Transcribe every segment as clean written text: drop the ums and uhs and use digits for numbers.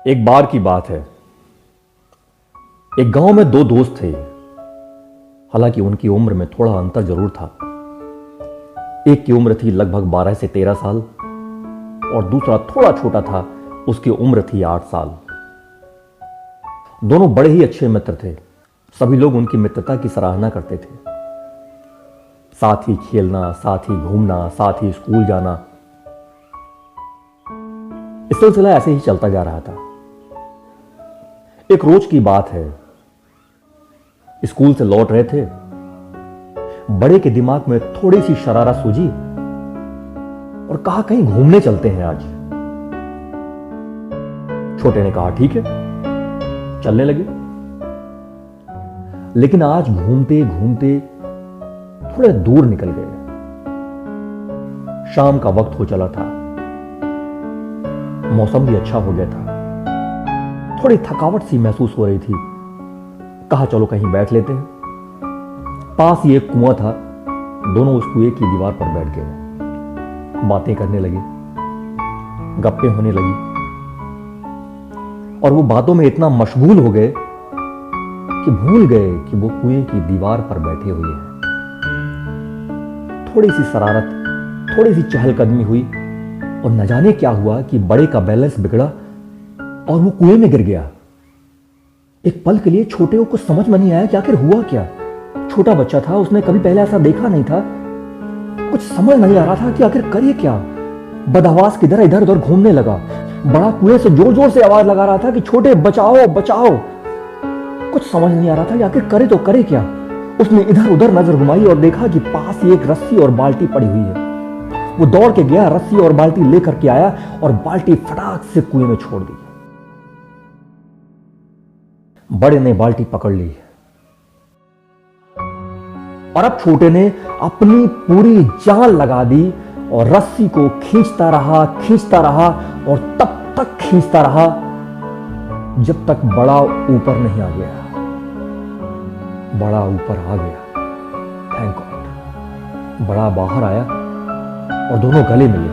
एक बार की बात है। एक गांव में दो दोस्त थे। हालांकि उनकी उम्र में थोड़ा अंतर जरूर था। एक की उम्र थी लगभग 12 से 13 साल और दूसरा थोड़ा छोटा था, उसकी उम्र थी 8 साल। दोनों बड़े ही अच्छे मित्र थे। सभी लोग उनकी मित्रता की सराहना करते थे। साथ ही खेलना, साथ ही घूमना, साथ ही स्कूल जाना, इस सिलसिला ऐसे ही चलता जा रहा था। एक रोज की बात है, स्कूल से लौट रहे थे। बड़े के दिमाग में थोड़ी सी शरारत सूझी और कहा कहीं घूमने चलते हैं आज। छोटे ने कहा ठीक है, चलने लगे। लेकिन आज घूमते घूमते थोड़े दूर निकल गए। शाम का वक्त हो चला था, मौसम भी अच्छा हो गया था। थोड़ी थकावट सी महसूस हो रही थी। कहा चलो कहीं बैठ लेते हैं। पास ही एक कुआं था। दोनों उस कुएं की दीवार पर बैठ गए। बातें करने लगे, गप्पे होने लगी और वो बातों में इतना मशगूल हो गए कि भूल गए कि वो कुएं की दीवार पर बैठे हुए हैं। थोड़ी सी शरारत, थोड़ी सी चहलकदमी हुई और न जाने क्या हुआ कि बड़े का बैलेंस बिगड़ा और वो कुएं में गिर गया। एक पल के लिए छोटे को कुछ समझ में नहीं आया कि आखिर हुआ क्या। छोटा बच्चा था, उसने कभी पहले ऐसा देखा नहीं था। कुछ समझ नहीं आ रहा था कि आखिर करे क्या। बदहवास की तरह इधर उधर घूमने लगा। बड़ा कुएं से जोर जोर से आवाज लगा रहा था कि छोटे बचाओ बचाओ। कुछ समझ नहीं आ रहा था कि आखिर करे तो करे क्या। उसने इधर उधर नजर घुमाई और देखा कि पास ही एक रस्सी और बाल्टी पड़ी हुई है। वो दौड़ के गया, रस्सी और बाल्टी लेकर के आया और बाल्टी फटाक से कुएं में छोड़ दी। बड़े ने बाल्टी पकड़ ली और अब छोटे ने अपनी पूरी जान लगा दी और रस्सी को खींचता रहा और तब तक खींचता रहा जब तक बड़ा ऊपर नहीं आ गया। बड़ा ऊपर आ गया, थैंक गॉड। बड़ा बाहर आया और दोनों गले मिले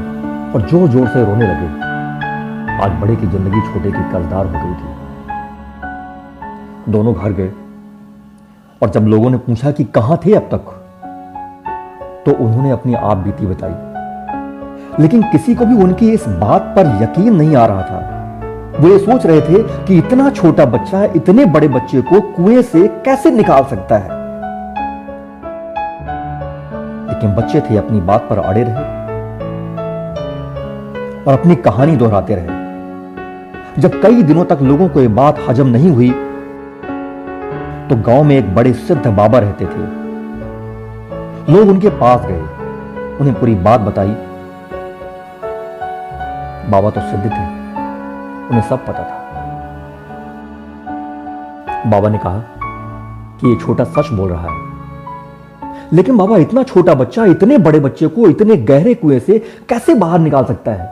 और जोर जोर से रोने लगे। आज बड़े की जिंदगी छोटे की कर्जदार हो गई थी। दोनों घर गए और जब लोगों ने पूछा कि कहां थे अब तक, तो उन्होंने अपनी आप बीती बताई। लेकिन किसी को भी उनकी इस बात पर यकीन नहीं आ रहा था। वो ये सोच रहे थे कि इतना छोटा बच्चा इतने बड़े बच्चे को कुएं से कैसे निकाल सकता है। लेकिन बच्चे थे, अपनी बात पर अड़े रहे और अपनी कहानी दोहराते रहे। जब कई दिनों तक लोगों को यह बात हजम नहीं हुई, तो गांव में एक बड़े सिद्ध बाबा रहते थे। लोग उनके पास गए, उन्हें पूरी बात बताई। बाबा तो सिद्ध थे, उन्हें सब पता था। बाबा ने कहा कि ये छोटा सच बोल रहा है। लेकिन बाबा, इतना छोटा बच्चा इतने बड़े बच्चे को इतने गहरे कुएं से कैसे बाहर निकाल सकता है?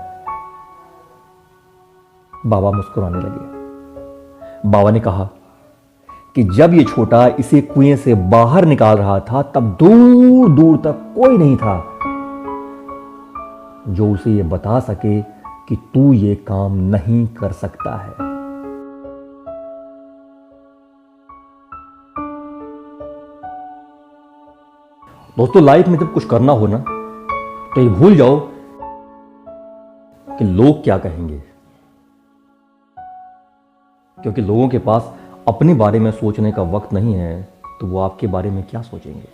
बाबा मुस्कुराने लगे। बाबा ने कहा कि जब ये छोटा इसे कुएं से बाहर निकाल रहा था, तब दूर दूर तक कोई नहीं था जो उसे ये बता सके कि तू ये काम नहीं कर सकता है। दोस्तों, लाइफ में जब कुछ करना हो ना, तो ये भूल जाओ कि लोग क्या कहेंगे, क्योंकि लोगों के पास अपने बारे में सोचने का वक्त नहीं है, तो वो आपके बारे में क्या सोचेंगे।